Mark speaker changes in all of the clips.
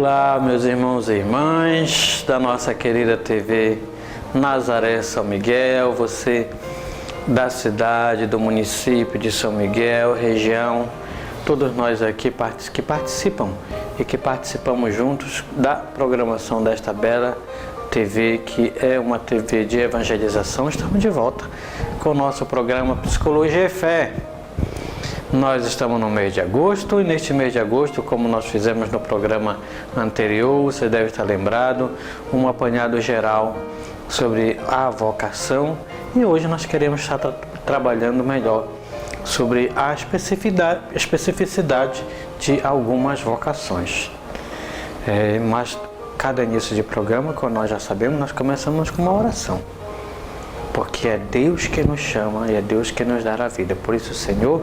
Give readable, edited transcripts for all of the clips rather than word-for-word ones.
Speaker 1: Olá, meus irmãos e irmãs da nossa querida TV Nazaré São Miguel, você da cidade, do município de São Miguel, região, todos nós aqui que participam e que participamos juntos da programação desta bela TV, que é uma TV de evangelização. Estamos de volta com o nosso programa Psicologia e Fé. Nós estamos no mês de agosto e neste mês de agosto, como nós fizemos no programa anterior, você deve estar lembrado, um apanhado geral sobre a vocação, e hoje nós queremos estar trabalhando melhor sobre a especificidade de algumas vocações. Mas cada início de programa, como nós já sabemos, nós começamos com uma oração. Porque é Deus que nos chama e é Deus que nos dá a vida. Por isso, Senhor,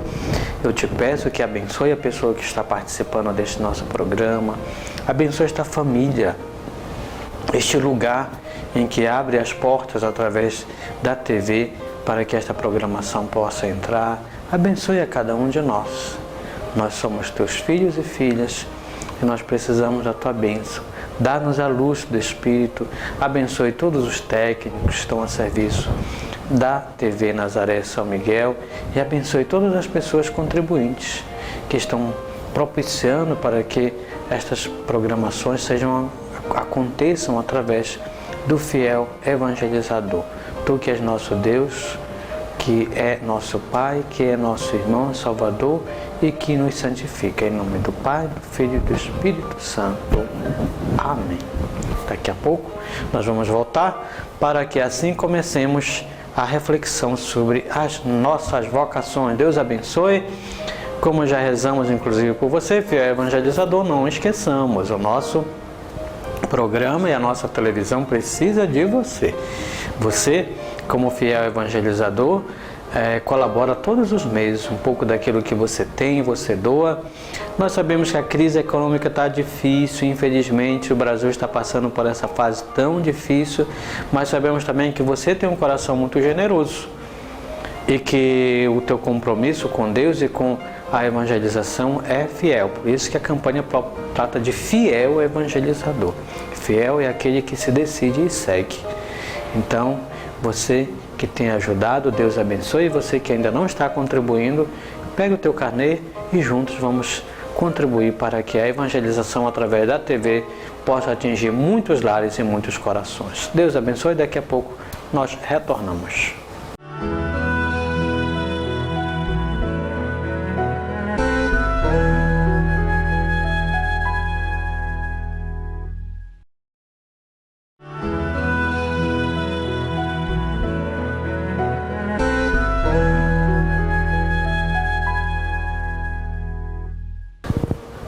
Speaker 1: eu te peço que abençoe a pessoa que está participando deste nosso programa, abençoe esta família, este lugar em que abre as portas através da TV para que esta programação possa entrar. Abençoe a cada um de nós. Nós somos teus filhos e filhas e nós precisamos da tua bênção. Dá-nos a luz do Espírito, abençoe todos os técnicos que estão a serviço da TV Nazaré São Miguel e abençoe todas as pessoas contribuintes que estão propiciando para que estas programações aconteçam através do fiel evangelizador. Tu que és nosso Deus, que é nosso Pai, que é nosso irmão Salvador e que nos santifica. Em nome do Pai, do Filho e do Espírito Santo. Amém. Daqui a pouco nós vamos voltar para que assim comecemos a reflexão sobre as nossas vocações. Deus abençoe. Como já rezamos inclusive por você, fiel evangelizador, não esqueçamos, o nosso programa e a nossa televisão precisa de você. Você, como fiel evangelizador, colabora todos os meses, um pouco daquilo que você tem, você doa. Nós sabemos que a crise econômica está difícil, infelizmente o Brasil está passando por essa fase tão difícil, mas sabemos também que você tem um coração muito generoso e que o teu compromisso com Deus e com a evangelização é fiel. Por isso que a campanha trata de fiel evangelizador. Fiel é aquele que se decide e segue. Então, você que tem ajudado, Deus abençoe. E você que ainda não está contribuindo, pega o teu carnê e juntos vamos contribuir para que a evangelização através da TV possa atingir muitos lares e muitos corações. Deus abençoe. Daqui a pouco nós retornamos.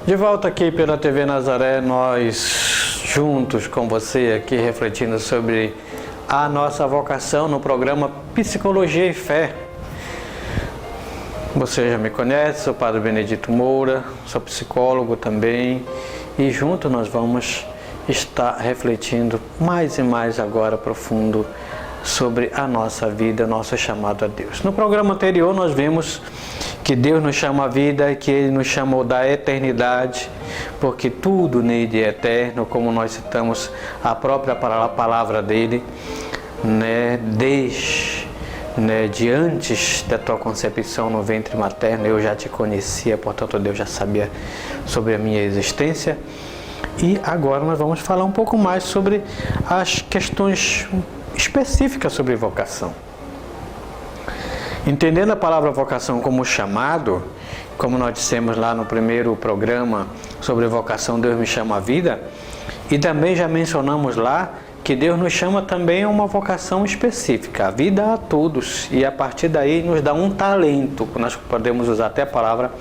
Speaker 1: De volta aqui pela TV Nazaré, nós juntos com você aqui refletindo sobre a nossa vocação no programa Psicologia e Fé. Você já me conhece, sou o Padre Benedito Moura, sou psicólogo também e junto nós vamos estar refletindo mais e mais agora profundo sobre a nossa vida, nosso chamado a Deus. No programa anterior nós vimos que Deus nos chama a vida e que Ele nos chamou da eternidade, porque tudo nele é eterno, como nós citamos a própria palavra dele, de antes da tua concepção no ventre materno, eu já te conhecia, portanto Deus já sabia sobre a minha existência. E agora nós vamos falar um pouco mais sobre as questões específicas sobre vocação. Entendendo a palavra vocação como chamado, como nós dissemos lá no primeiro programa sobre vocação, Deus me chama a vida, e também já mencionamos lá que Deus nos chama também a uma vocação específica, a vida a todos, e a partir daí nos dá um talento, nós podemos usar até a palavra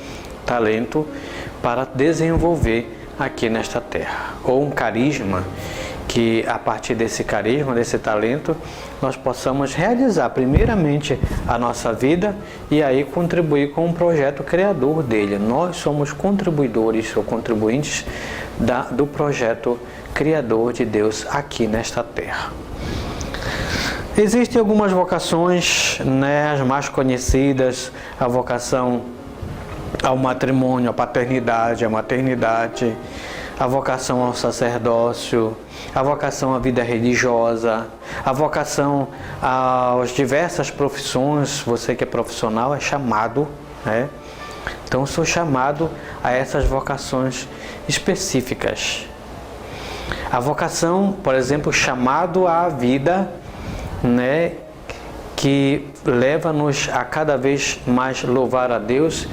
Speaker 1: talento, para desenvolver aqui nesta terra, ou um carisma, que a partir desse carisma, desse talento, nós possamos realizar primeiramente a nossa vida e aí contribuir com um projeto criador dele. Nós somos contribuidores ou contribuintes do projeto criador de Deus aqui nesta terra. Existem algumas vocações, as mais conhecidas, a vocação ao matrimônio, à paternidade, à maternidade, a vocação ao sacerdócio, a vocação à vida religiosa, a vocação às diversas profissões. Você que é profissional é chamado, né? Então eu sou chamado a essas vocações específicas. A vocação, por exemplo, chamado à vida, né, que leva-nos a cada vez mais louvar a Deus,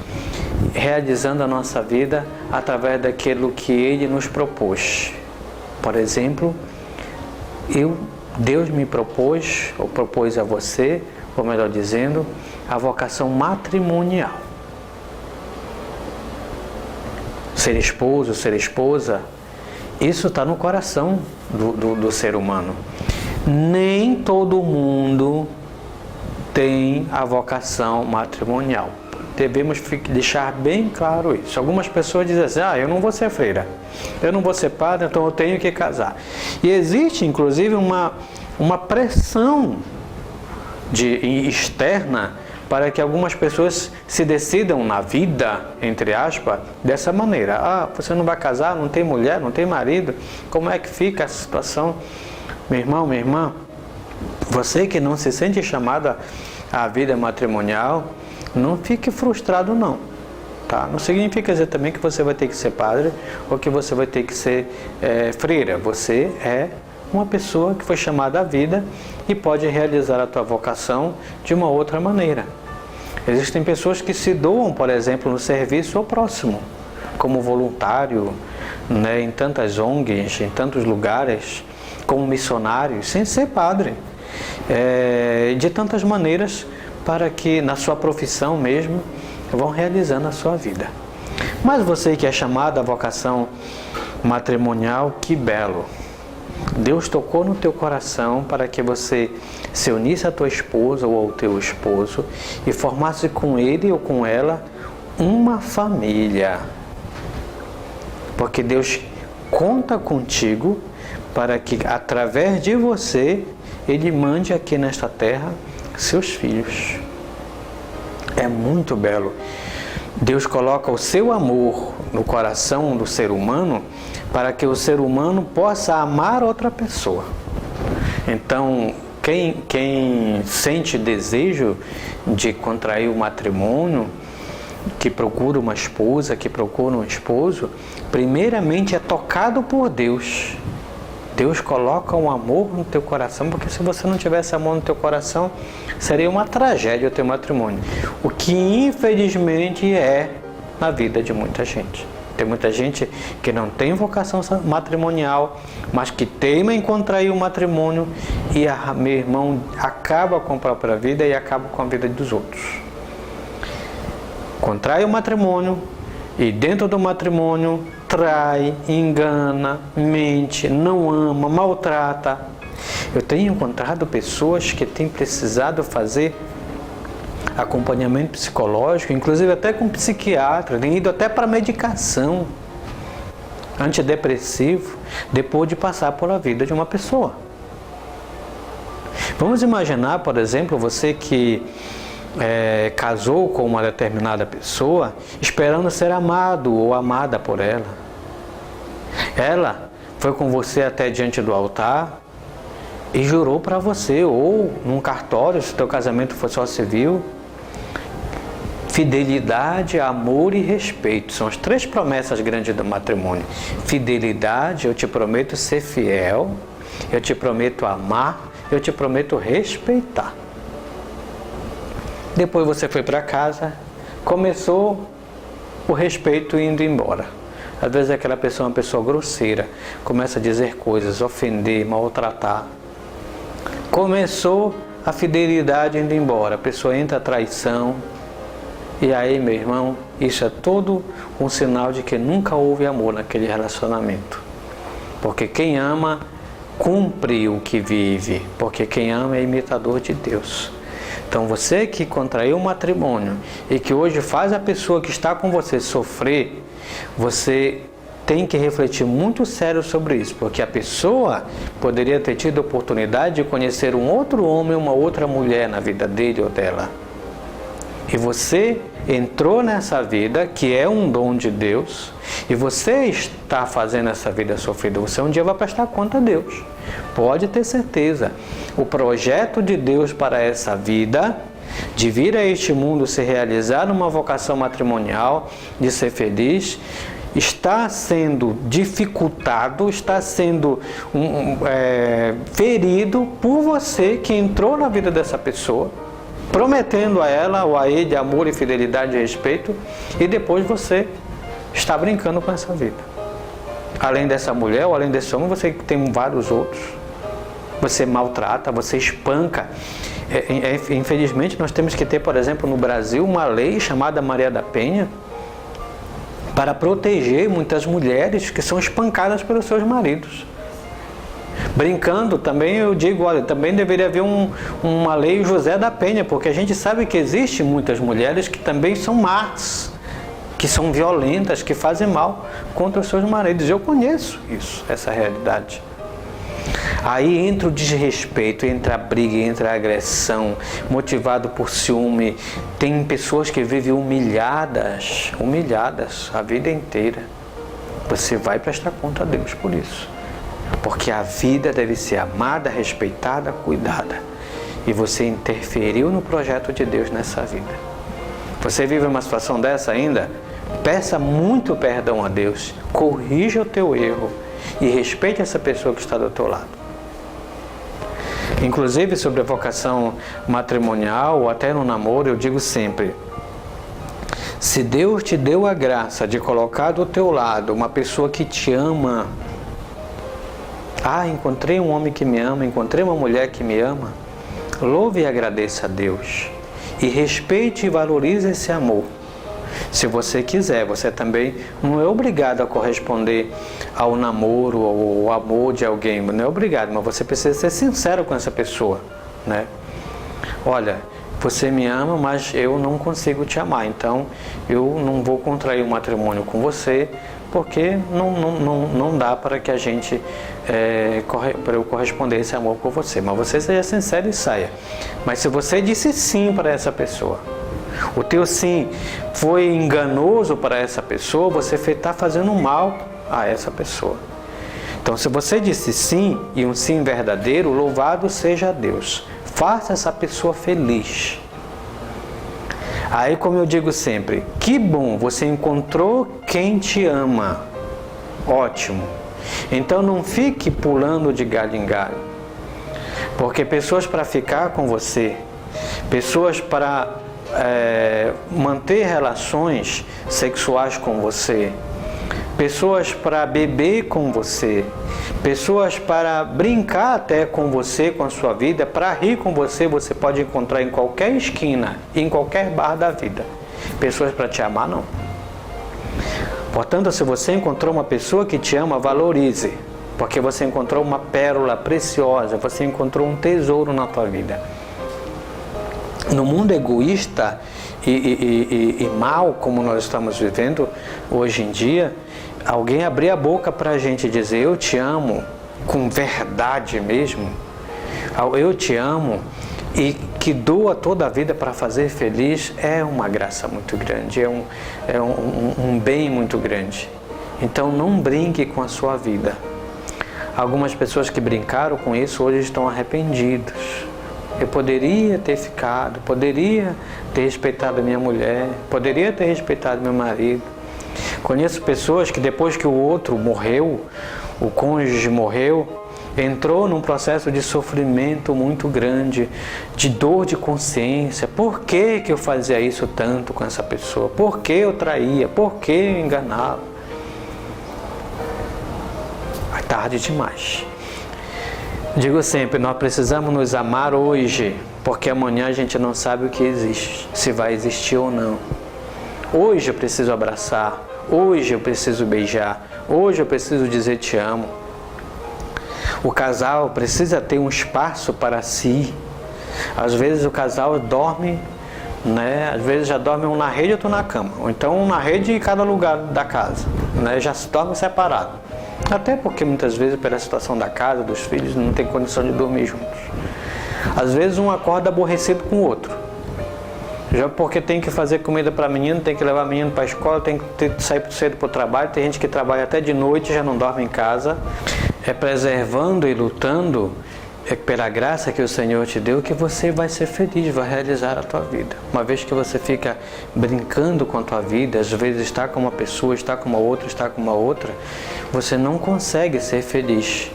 Speaker 1: realizando a nossa vida através daquilo que Ele nos propôs. Por exemplo, Deus me propôs, ou propôs a você, ou melhor dizendo, a vocação matrimonial. Ser esposo, ser esposa, isso está no coração do ser humano. Nem todo mundo tem a vocação matrimonial. Devemos deixar bem claro isso. Algumas pessoas dizem assim, eu não vou ser freira, eu não vou ser padre, então eu tenho que casar. E existe, inclusive, uma pressão externa para que algumas pessoas se decidam na vida, entre aspas, dessa maneira. Você não vai casar, não tem mulher, não tem marido, como é que fica a situação? Meu irmão, minha irmã, você que não se sente chamada à vida matrimonial, não fique frustrado não, tá? Não significa dizer também que você vai ter que ser padre ou que você vai ter que ser freira. Você é uma pessoa que foi chamada à vida e pode realizar a tua vocação de uma outra maneira. Existem pessoas que se doam, por exemplo, no serviço ao próximo, como voluntário, né, em tantas ONGs, em tantos lugares, como missionários, sem ser padre, de tantas maneiras, para que na sua profissão mesmo vão realizando a sua vida. Mas você que é chamado à vocação matrimonial, que belo! Deus tocou no teu coração para que você se unisse à tua esposa ou ao teu esposo e formasse com ele ou com ela uma família. Porque Deus conta contigo para que através de você Ele mande aqui nesta terra seus filhos. É muito belo. Deus coloca o seu amor no coração do ser humano para que o ser humano possa amar outra pessoa. Então, quem sente desejo de contrair o matrimônio, que procura uma esposa, que procura um esposo, primeiramente é tocado por Deus. Deus coloca um amor no teu coração, porque se você não tivesse amor no teu coração, seria uma tragédia o teu matrimônio. O que infelizmente é na vida de muita gente. Tem muita gente que não tem vocação matrimonial, mas que teima em contrair o matrimônio e, meu irmão, acaba com a própria vida e acaba com a vida dos outros. Contrai o matrimônio e dentro do matrimônio trai, engana, mente, não ama, maltrata. Eu tenho encontrado pessoas que têm precisado fazer acompanhamento psicológico, inclusive até com psiquiatra, têm ido até para medicação antidepressivo, depois de passar pela vida de uma pessoa. Vamos imaginar, por exemplo, você que casou com uma determinada pessoa, esperando ser amado ou amada por ela. Ela foi com você até diante do altar e jurou para você, ou num cartório, se teu casamento for só civil, fidelidade, amor e respeito. São as 3 promessas grandes do matrimônio. Fidelidade, eu te prometo ser fiel, eu te prometo amar, eu te prometo respeitar. Depois você foi para casa, começou o respeito indo embora. Às vezes aquela pessoa é uma pessoa grosseira, começa a dizer coisas, ofender, maltratar. Começou a fidelidade indo embora, a pessoa entra a traição. E aí, meu irmão, isso é todo um sinal de que nunca houve amor naquele relacionamento. Porque quem ama, cumpre o que vive. Porque quem ama é imitador de Deus. Então você que contraiu um matrimônio e que hoje faz a pessoa que está com você sofrer, você tem que refletir muito sério sobre isso, porque a pessoa poderia ter tido a oportunidade de conhecer um outro homem, uma outra mulher na vida dele ou dela. E você entrou nessa vida, que é um dom de Deus, e você está fazendo essa vida sofrida. Você um dia vai prestar conta a Deus. Pode ter certeza. O projeto de Deus para essa vida, de vir a este mundo se realizar numa vocação matrimonial, de ser feliz, está sendo dificultado, está sendo ferido por você que entrou na vida dessa pessoa, prometendo a ela ou a ele amor e fidelidade e respeito, e depois você está brincando com essa vida. Além dessa mulher ou além desse homem, você tem vários outros. Você maltrata, você espanca. Infelizmente, nós temos que ter, por exemplo, no Brasil, uma lei chamada Maria da Penha, para proteger muitas mulheres que são espancadas pelos seus maridos. Brincando também, eu digo, olha, também deveria haver uma lei José da Penha, porque a gente sabe que existem muitas mulheres que também são más, que são violentas, que fazem mal contra os seus maridos. Eu conheço isso, essa realidade. Aí entra o desrespeito, entra a briga, entra a agressão, motivado por ciúme. Tem pessoas que vivem humilhadas a vida inteira. Você vai prestar conta a Deus por isso. Porque a vida deve ser amada, respeitada, cuidada. E você interferiu no projeto de Deus nessa vida. Você vive uma situação dessa ainda? Peça muito perdão a Deus, corrija o teu erro e respeite essa pessoa que está do teu lado. Inclusive sobre a vocação matrimonial ou até no namoro, eu digo sempre: se Deus te deu a graça de colocar do teu lado uma pessoa que te ama, encontrei um homem que me ama, encontrei uma mulher que me ama, louve e agradeça a Deus e respeite e valorize esse amor. Se você quiser, você também não é obrigado a corresponder ao namoro ou ao amor de alguém, não é obrigado, mas você precisa ser sincero com essa pessoa, né? Olha, você me ama, mas eu não consigo te amar, então eu não vou contrair um matrimônio com você, porque não dá para que a gente, para eu corresponder esse amor por você. Mas você seja sincero e saia. Mas se você disse sim para essa pessoa, o teu sim foi enganoso para essa pessoa, você está fazendo mal a essa pessoa. Então, se você disse sim, e um sim verdadeiro, louvado seja Deus. Faça essa pessoa feliz. Aí, como eu digo sempre, que bom, você encontrou quem te ama. Ótimo. Então, não fique pulando de galho em galho. Porque pessoas para ficar com você, pessoas para manter relações sexuais com você, pessoas para beber com você, pessoas para brincar até com você, com a sua vida, para rir com você, você pode encontrar em qualquer esquina, em qualquer bar da vida. Pessoas para te amar, não. Portanto, se você encontrou uma pessoa que te ama, valorize, porque você encontrou uma pérola preciosa, você encontrou um tesouro na tua vida. No mundo egoísta e mal, como nós estamos vivendo hoje em dia, alguém abrir a boca para a gente dizer eu te amo, com verdade mesmo, eu te amo, e que doa toda a vida para fazer feliz, é uma graça muito grande, é um bem muito grande. Então não brinque com a sua vida. Algumas pessoas que brincaram com isso hoje estão arrependidos. Eu poderia ter ficado, poderia ter respeitado a minha mulher, poderia ter respeitado meu marido. Conheço pessoas que depois que o outro morreu, o cônjuge morreu, entrou num processo de sofrimento muito grande, de dor de consciência. Por que eu fazia isso tanto com essa pessoa? Por que eu traía? Por que eu enganava? É tarde demais. Digo sempre, nós precisamos nos amar hoje, porque amanhã a gente não sabe o que existe, se vai existir ou não. Hoje eu preciso abraçar, hoje eu preciso beijar, hoje eu preciso dizer te amo. O casal precisa ter um espaço para si. Às vezes o casal dorme, às vezes já dorme um na rede e outro na cama, ou então um na rede em cada lugar da casa, já se dorme separado. Até porque muitas vezes, pela situação da casa, dos filhos, não tem condição de dormir juntos. Às vezes um acorda aborrecido com o outro. Já porque tem que fazer comida para menino, tem que levar menino para a escola, tem que sair cedo para o trabalho, tem gente que trabalha até de noite, já não dorme em casa. É preservando e lutando pela graça que o Senhor te deu que você vai ser feliz, vai realizar a tua vida. Uma vez que você fica brincando com a tua vida, às vezes está com uma pessoa, está com uma outra, está com uma outra, você não consegue ser feliz.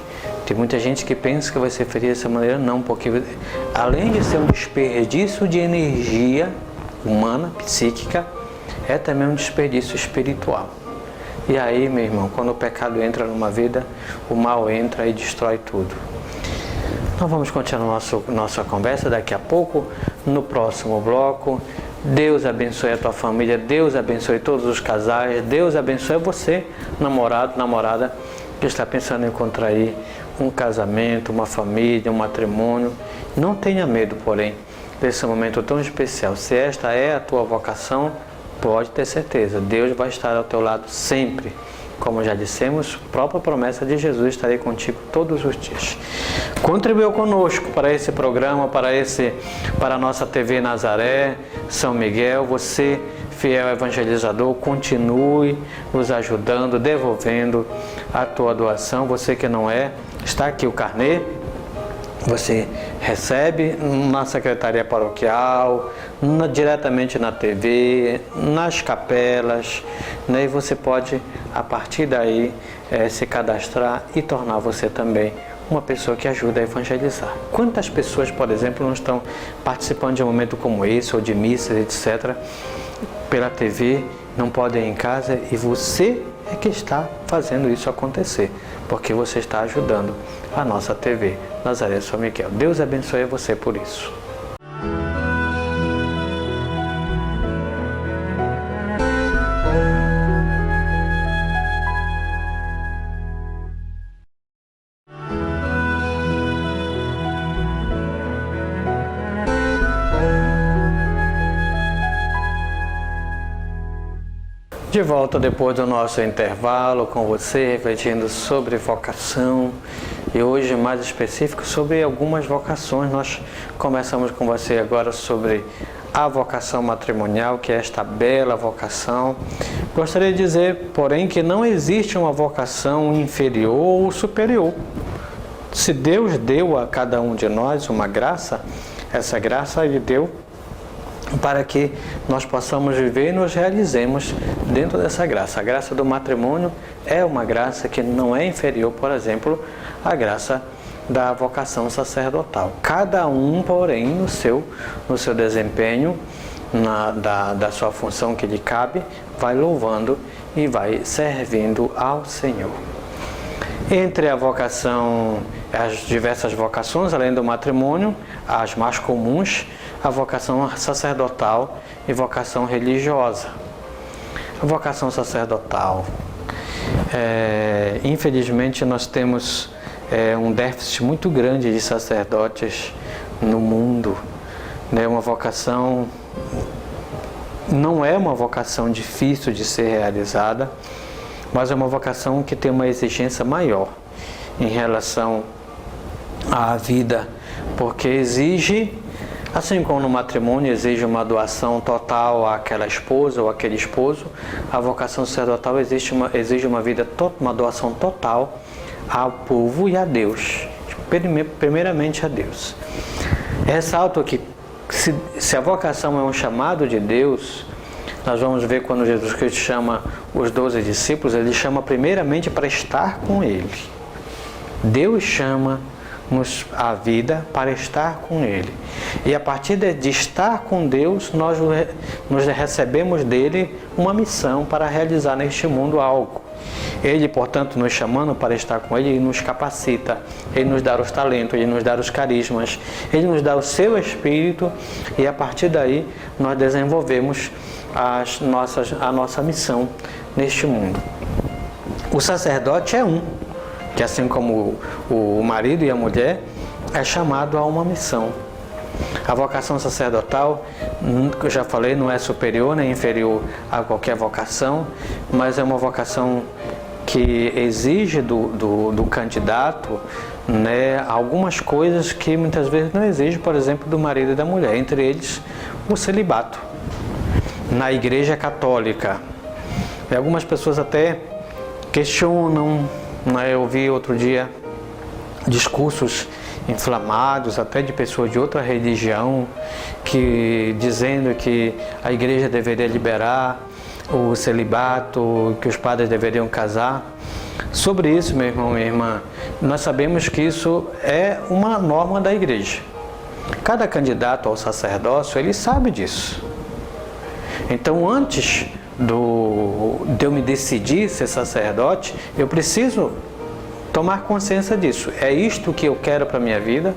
Speaker 1: Tem muita gente que pensa que vai ser feliz dessa maneira, não, porque além de ser um desperdício de energia humana, psíquica, é também um desperdício espiritual. E aí, meu irmão, quando o pecado entra numa vida, o mal entra e destrói tudo. Então vamos continuar nossa conversa daqui a pouco, no próximo bloco. Deus abençoe a tua família, Deus abençoe todos os casais, Deus abençoe você, namorado, namorada, que está pensando em encontrar aí um casamento, uma família, um matrimônio. Não tenha medo, porém, desse momento tão especial. Se esta é a tua vocação, pode ter certeza, Deus vai estar ao teu lado sempre. Como já dissemos, própria promessa de Jesus, estarei contigo todos os dias. Contribuiu conosco para esse programa, para a nossa TV Nazaré, São Miguel. Você, fiel evangelizador, continue nos ajudando, devolvendo a tua doação. Você que não é, está aqui o carnê. Você recebe na secretaria paroquial, diretamente na TV, nas capelas, né? E você pode, a partir daí, se cadastrar e tornar você também uma pessoa que ajuda a evangelizar. Quantas pessoas, por exemplo, não estão participando de um momento como esse, ou de missas, etc., pela TV, não podem ir em casa, e você é que está fazendo isso acontecer, porque você está ajudando a nossa TV Nazaré São Miguel. Deus abençoe você por isso. De volta depois do nosso intervalo com você, refletindo sobre vocação, e hoje mais específico sobre algumas vocações. Nós conversamos com você agora sobre a vocação matrimonial, que é esta bela vocação. Gostaria de dizer, porém, que não existe uma vocação inferior ou superior. Se Deus deu a cada um de nós uma graça, essa graça Ele deu para que nós possamos viver e nos realizemos dentro dessa graça. A graça do matrimônio é uma graça que não é inferior, por exemplo, à graça da vocação sacerdotal. Cada um, porém, no seu desempenho, da sua função que lhe cabe, vai louvando e vai servindo ao Senhor. Entre a vocação, as diversas vocações, além do matrimônio, as mais comuns, a vocação sacerdotal e vocação religiosa. A vocação sacerdotal. Infelizmente, nós temos um déficit muito grande de sacerdotes no mundo. Uma vocação, não é uma vocação difícil de ser realizada, mas é uma vocação que tem uma exigência maior em relação à vida, porque exige, assim como no matrimônio exige uma doação total àquela esposa ou àquele esposo, a vocação sacerdotal exige uma doação total ao povo e a Deus, primeiramente a Deus. Ressalto que se a vocação é um chamado de Deus, nós vamos ver quando Jesus Cristo chama os 12 discípulos, Ele chama primeiramente para estar com Ele. Deus chama-nos a vida para estar com Ele. E a partir de estar com Deus, nós recebemos dEle uma missão para realizar neste mundo algo. Ele, portanto, nos chamando para estar com Ele, Ele nos capacita, Ele nos dá os talentos, Ele nos dá os carismas, Ele nos dá o seu Espírito, e a partir daí nós desenvolvemos a nossa missão neste mundo. O sacerdote é que assim como o marido e a mulher, é chamado a uma missão. A vocação sacerdotal, que eu já falei, não é superior nem inferior a qualquer vocação, mas é uma vocação que exige do candidato né, algumas coisas que muitas vezes não exigem, por exemplo, do marido e da mulher, entre eles o celibato. Na Igreja Católica, e algumas pessoas até questionam, né, eu vi outro dia discursos inflamados até de pessoas de outra religião que dizendo que a igreja deveria liberar o celibato, que os padres deveriam casar. Sobre isso, meu irmão, minha irmã, nós sabemos que isso é uma norma da igreja. Cada candidato ao sacerdócio, ele sabe disso. Então, antes de eu me decidir ser sacerdote, eu preciso tomar consciência disso. É isto que eu quero para a minha vida?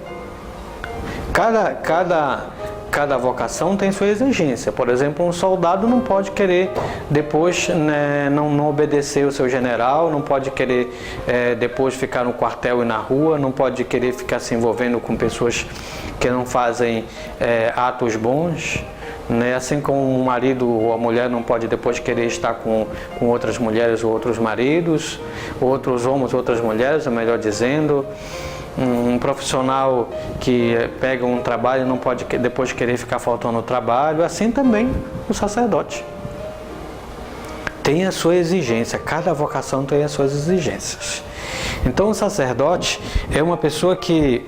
Speaker 1: Cada vocação tem sua exigência. Por exemplo, um soldado não pode querer depois, né, não obedecer o seu general, não pode querer depois ficar no quartel e na rua, não pode querer ficar se envolvendo com pessoas que não fazem atos bons. Né? Assim como o marido ou a mulher não pode depois querer estar com outras mulheres ou outros maridos, outros homens, outras mulheres, melhor dizendo. Um profissional que pega um trabalho não pode depois querer ficar faltando ao trabalho. Assim também o sacerdote tem a sua exigência, cada vocação tem as suas exigências. Então o sacerdote é uma pessoa que,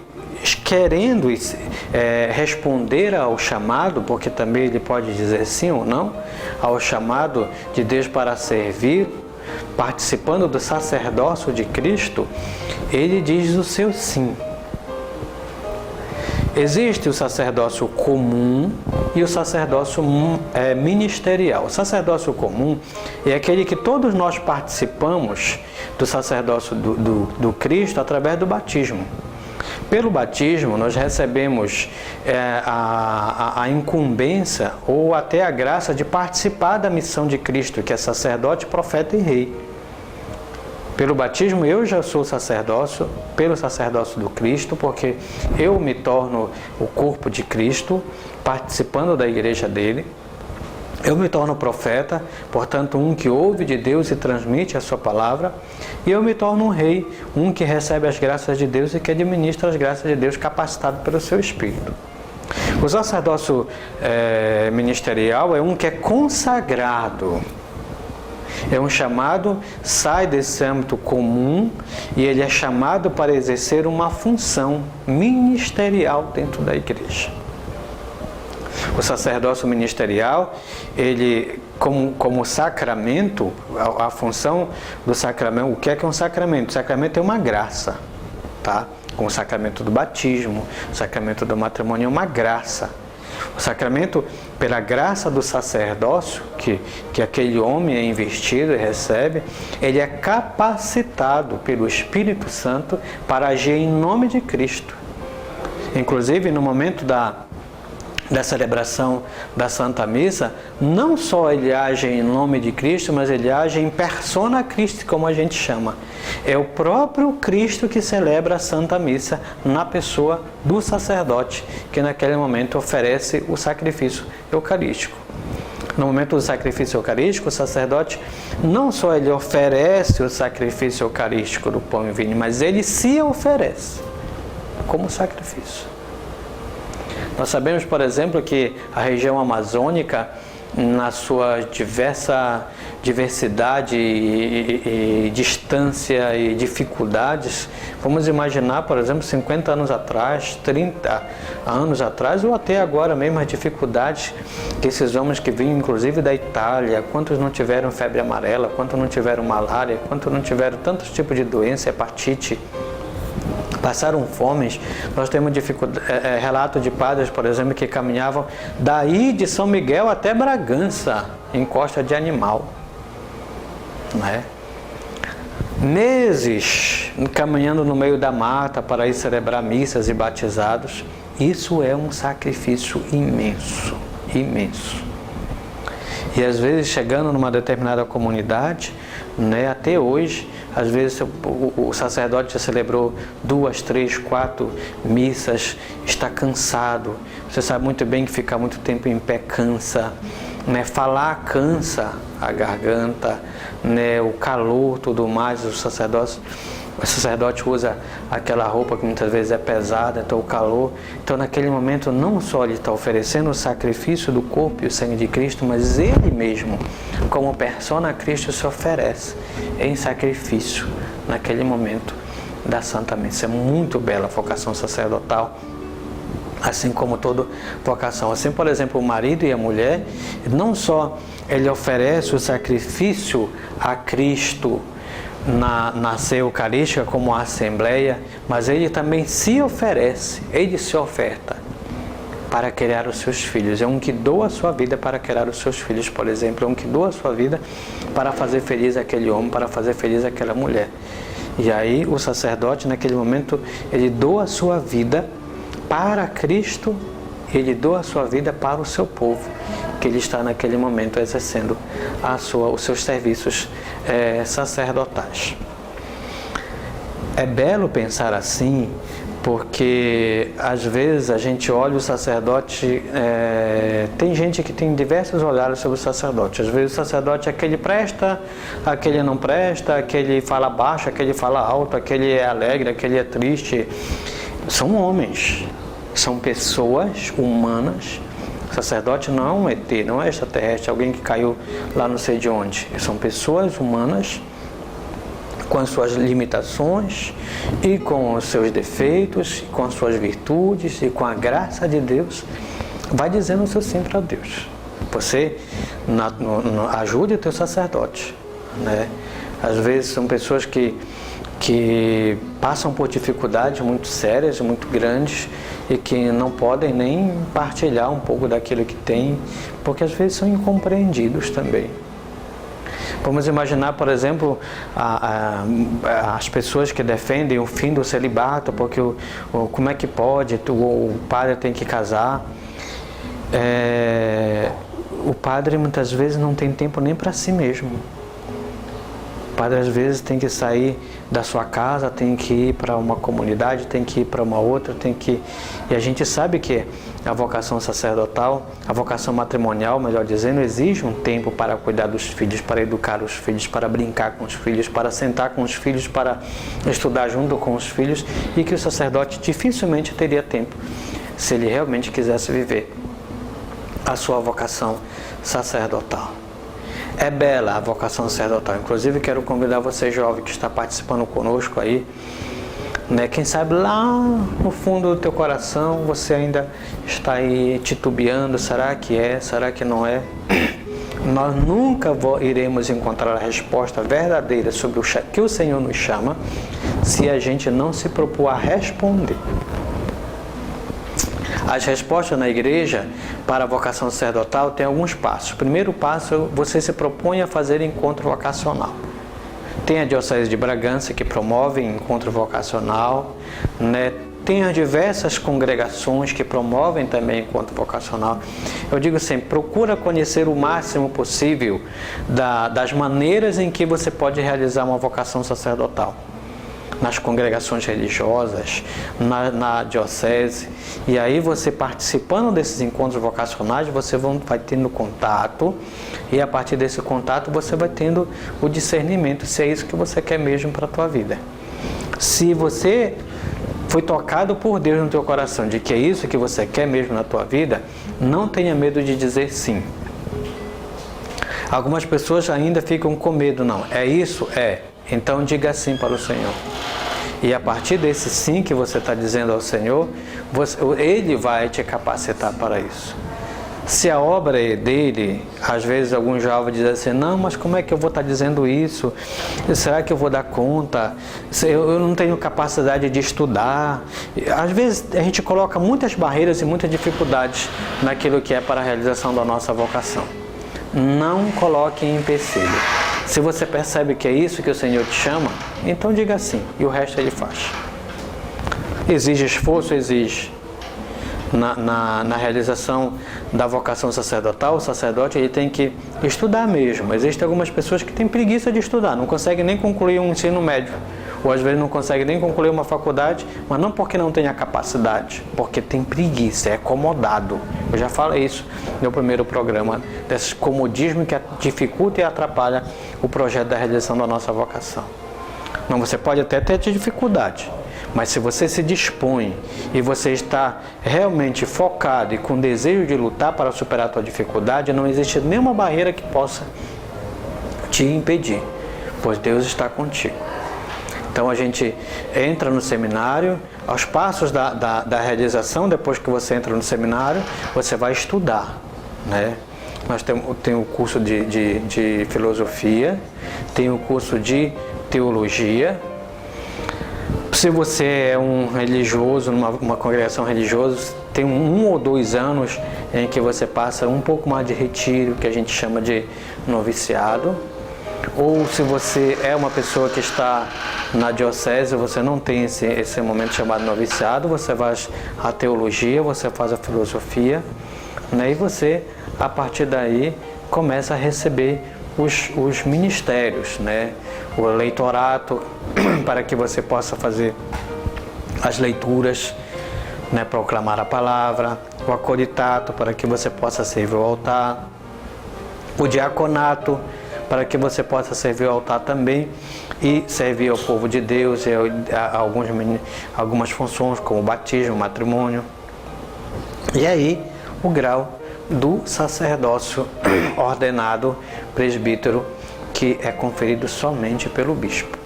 Speaker 1: querendo responder ao chamado, porque também ele pode dizer sim ou não, ao chamado de Deus para servir, participando do sacerdócio de Cristo, ele diz o seu sim. Existe o sacerdócio comum e o sacerdócio ministerial. O sacerdócio comum é aquele que todos nós participamos do sacerdócio do Cristo através do batismo. Pelo batismo, nós recebemos a incumbência ou até a graça de participar da missão de Cristo, que é sacerdote, profeta e rei. Pelo batismo, eu já sou sacerdócio, pelo sacerdócio do Cristo, porque eu me torno o corpo de Cristo, participando da igreja dele. Eu me torno profeta, portanto, um que ouve de Deus e transmite a sua palavra. E eu me torno um rei, um que recebe as graças de Deus e que administra as graças de Deus, capacitado pelo seu Espírito. O sacerdócio ministerial é um que é consagrado. É um chamado, sai desse âmbito comum e ele é chamado para exercer uma função ministerial dentro da igreja. O sacerdócio ministerial, ele como sacramento, a função do sacramento, o que é um sacramento? O sacramento é uma graça, tá? Como o sacramento do batismo, o sacramento do matrimônio é uma graça. O sacramento, pela graça do sacerdócio, que aquele homem é investido e recebe, ele é capacitado pelo Espírito Santo para agir em nome de Cristo. Inclusive, no momento da celebração da Santa Missa, não só ele age em nome de Cristo, mas ele age em persona Christi, como a gente chama. É o próprio Cristo que celebra a Santa Missa na pessoa do sacerdote, que naquele momento oferece o sacrifício eucarístico. No momento do sacrifício eucarístico, o sacerdote não só ele oferece o sacrifício eucarístico do pão e vinho, mas ele se oferece como sacrifício. Nós sabemos, por exemplo, que a região amazônica, na sua diversidade e distância e dificuldades, vamos imaginar, por exemplo, 50 anos atrás, 30 anos atrás, ou até agora mesmo, as dificuldades que esses homens que vinham, inclusive da Itália, quantos não tiveram febre amarela, quantos não tiveram malária, quantos não tiveram tantos tipos de doença, hepatite, passaram fomes. Nós temos relato de padres, por exemplo, que caminhavam daí de São Miguel até Bragança, em costa de animal, né? Meses caminhando no meio da mata para ir celebrar missas e batizados. Isso é um sacrifício imenso, imenso. E às vezes, chegando numa determinada comunidade, né, até hoje, às vezes o sacerdote já celebrou 2, 3, 4 missas, está cansado. Você sabe muito bem que ficar muito tempo em pé cansa, né? Falar cansa a garganta, né? O calor, tudo mais, os sacerdotes. O sacerdote usa aquela roupa que muitas vezes é pesada, então o calor. Então naquele momento não só ele está oferecendo o sacrifício do corpo e o sangue de Cristo, mas ele mesmo, como persona Cristo, se oferece em sacrifício naquele momento da Santa Missa. É muito bela a vocação sacerdotal, assim como toda vocação. Assim, por exemplo, o marido e a mulher, não só ele oferece o sacrifício a Cristo na ceia eucarística como a Assembleia, mas ele também se oferece, ele se oferta para criar os seus filhos. É um que doa a sua vida para criar os seus filhos, por exemplo. É um que doa a sua vida para fazer feliz aquele homem, para fazer feliz aquela mulher. E aí o sacerdote, naquele momento, ele doa a sua vida para Cristo, ele doa a sua vida para o seu povo, que ele está naquele momento exercendo os seus serviços sacerdotais. É belo pensar assim, porque às vezes a gente olha o sacerdote, tem gente que tem diversos olhares sobre o sacerdote. Às vezes o sacerdote, aquele presta, aquele não presta, aquele fala baixo, aquele fala alto, aquele é alegre, aquele é triste. São homens, são pessoas humanas. O sacerdote não é um ET, não é extraterrestre, alguém que caiu lá não sei de onde. São pessoas humanas com as suas limitações e com os seus defeitos, com as suas virtudes e com a graça de Deus. Vai dizendo o seu sim para Deus. Você ajude o teu sacerdote, né? Às vezes são pessoas que passam por dificuldades muito sérias, muito grandes, e que não podem nem partilhar um pouco daquilo que têm, porque às vezes são incompreendidos também. Vamos imaginar, por exemplo, as pessoas que defendem o fim do celibato, porque como é que pode, o padre tem que casar. O padre muitas vezes não tem tempo nem para si mesmo. O padre às vezes tem que sair da sua casa, tem que ir para uma comunidade, tem que ir para uma outra, E a gente sabe que a vocação sacerdotal, a vocação matrimonial, melhor dizendo, exige um tempo para cuidar dos filhos, para educar os filhos, para brincar com os filhos, para sentar com os filhos, para estudar junto com os filhos, e que o sacerdote dificilmente teria tempo se ele realmente quisesse viver a sua vocação sacerdotal. É bela a vocação sacerdotal. Inclusive, quero convidar você, jovem, que está participando conosco aí, né? Quem sabe lá no fundo do teu coração você ainda está aí titubeando, será que é, será que não é? Nós nunca iremos encontrar a resposta verdadeira sobre o que o Senhor nos chama se a gente não se propor a responder. As respostas na igreja para a vocação sacerdotal tem alguns passos. O primeiro passo, você se propõe a fazer encontro vocacional. Tem a Diocese de Bragança, que promove encontro vocacional, né? Tem as diversas congregações que promovem também encontro vocacional. Eu digo sempre, procura conhecer o máximo possível das maneiras em que você pode realizar uma vocação sacerdotal. Nas congregações religiosas, na diocese, e aí você participando desses encontros vocacionais, você vai tendo contato, e a partir desse contato você vai tendo o discernimento se é isso que você quer mesmo para a tua vida. Se você foi tocado por Deus no teu coração de que é isso que você quer mesmo na tua vida, não tenha medo de dizer sim. Algumas pessoas ainda ficam com medo, não, é isso? É. Então diga sim para o Senhor. E a partir desse sim que você está dizendo ao Senhor, Ele vai te capacitar para isso. Se a obra é dele, às vezes alguns jovens dizem assim, não, mas como é que eu vou estar dizendo isso? Será que eu vou dar conta? Eu não tenho capacidade de estudar. Às vezes a gente coloca muitas barreiras e muitas dificuldades naquilo que é para a realização da nossa vocação. Não coloque em empecilho. Se você percebe que é isso que o Senhor te chama, então diga sim, e o resto Ele faz. Exige esforço? Exige. Na realização da vocação sacerdotal, o sacerdote ele tem que estudar mesmo. Existem algumas pessoas que têm preguiça de estudar, não conseguem nem concluir um ensino médio, ou às vezes não conseguem nem concluir uma faculdade, mas não porque não tem a capacidade, porque tem preguiça, é acomodado. Eu já falei isso no primeiro programa, desse comodismo que dificulta e atrapalha o projeto da realização da nossa vocação. Não, você pode até ter dificuldade, mas se você se dispõe e você está realmente focado e com desejo de lutar para superar a tua dificuldade, não existe nenhuma barreira que possa te impedir, pois Deus está contigo. Então a gente entra no seminário, aos passos da realização, depois que você entra no seminário, você vai estudar, né? Nós temos o curso de filosofia, tem o curso de teologia. Se você é um religioso, numa congregação religiosa, tem 1 ou 2 anos em que você passa um pouco mais de retiro, que a gente chama de noviciado. Ou se você é uma pessoa que está na diocese, você não tem esse momento chamado noviciado, você faz a teologia, você faz a filosofia, né? E você, a partir daí, começa a receber os ministérios, né? O leitorato, para que você possa fazer as leituras, né? Proclamar a palavra, o acolitato, para que você possa servir o altar, o diaconato, para que você possa servir o altar também e servir ao povo de Deus e algumas funções como o batismo, o matrimônio. E aí o grau do sacerdócio ordenado presbítero, que é conferido somente pelo bispo.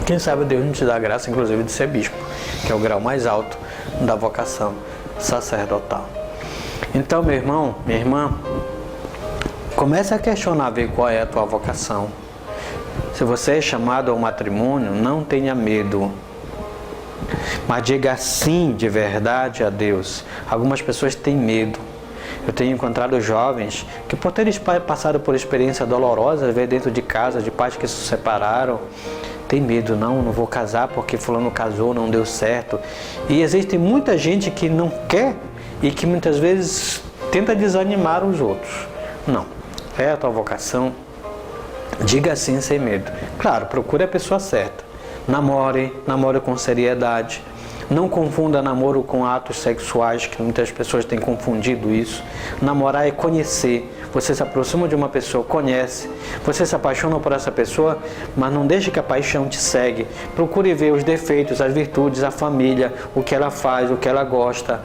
Speaker 1: Quem sabe Deus não te dá a graça, inclusive, de ser bispo, que é o grau mais alto da vocação sacerdotal. Então, meu irmão, minha irmã, comece a questionar, ver qual é a tua vocação. Se você é chamado ao matrimônio, não tenha medo, mas diga sim de verdade a Deus. Algumas pessoas têm medo. Eu tenho encontrado jovens que, por terem passado por experiência dolorosa, ver dentro de casa, de pais que se separaram, tem medo, não vou casar porque fulano casou, não deu certo. E existe muita gente que não quer e que muitas vezes tenta desanimar os outros. Não. É a tua vocação, diga sim sem medo. Claro, procure a pessoa certa. Namore com seriedade. Não confunda namoro com atos sexuais, que muitas pessoas têm confundido isso. Namorar é conhecer. Você se aproxima de uma pessoa, conhece. Você se apaixona por essa pessoa, mas não deixe que a paixão te segue. Procure ver os defeitos, as virtudes, a família, o que ela faz, o que ela gosta,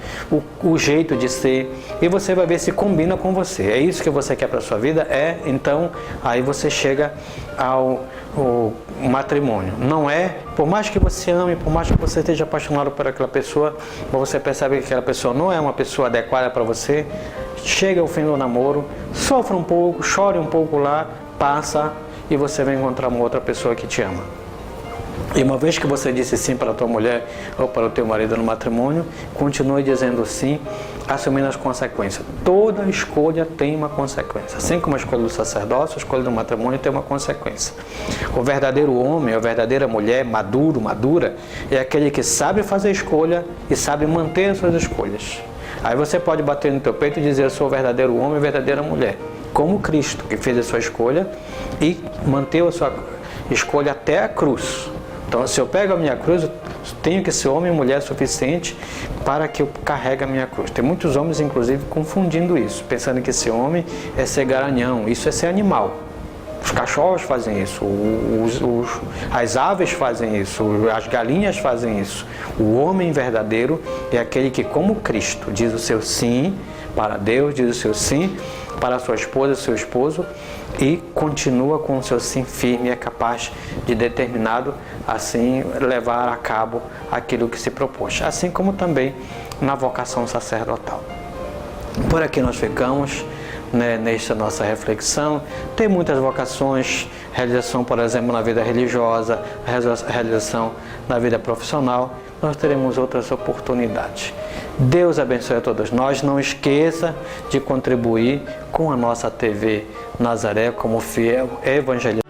Speaker 1: o jeito de ser. E você vai ver se combina com você. É isso que você quer para a sua vida? Então, aí você chega ao matrimônio. Não é, por mais que você ame, por mais que você esteja apaixonado por aquela pessoa, mas você percebe que aquela pessoa não é uma pessoa adequada para você, chega ao fim do namoro, sofra um pouco, chore um pouco lá, passa e você vai encontrar uma outra pessoa que te ama. E uma vez que você disse sim para a tua mulher ou para o teu marido no matrimônio, continue dizendo sim, assumindo as consequências. Toda escolha tem uma consequência. Assim como a escolha do sacerdócio, a escolha do matrimônio tem uma consequência. O verdadeiro homem, a verdadeira mulher, maduro, madura, é aquele que sabe fazer escolha e sabe manter as suas escolhas. Aí você pode bater no teu peito e dizer: eu sou o verdadeiro homem e a verdadeira mulher. Como Cristo, que fez a sua escolha e manteve a sua escolha até a cruz. Então, se eu pego a minha cruz, eu tenho que ser homem e mulher suficiente para que eu carregue a minha cruz. Tem muitos homens, inclusive, confundindo isso, pensando que ser homem é ser garanhão, isso é ser animal. Os cachorros fazem isso, as aves fazem isso, as galinhas fazem isso. O homem verdadeiro é aquele que, como Cristo, diz o seu sim para Deus, diz o seu sim para a sua esposa, seu esposo, e continua com o seu sim firme e é capaz de determinado assim levar a cabo aquilo que se propôs, assim como também na vocação sacerdotal. Por aqui nós ficamos, né, nesta nossa reflexão. Tem muitas vocações, realização, por exemplo, na vida religiosa, realização na vida profissional. Nós teremos outras oportunidades. Deus abençoe a todos nós. Não esqueça de contribuir com a nossa TV Nazaré como fiel evangelista.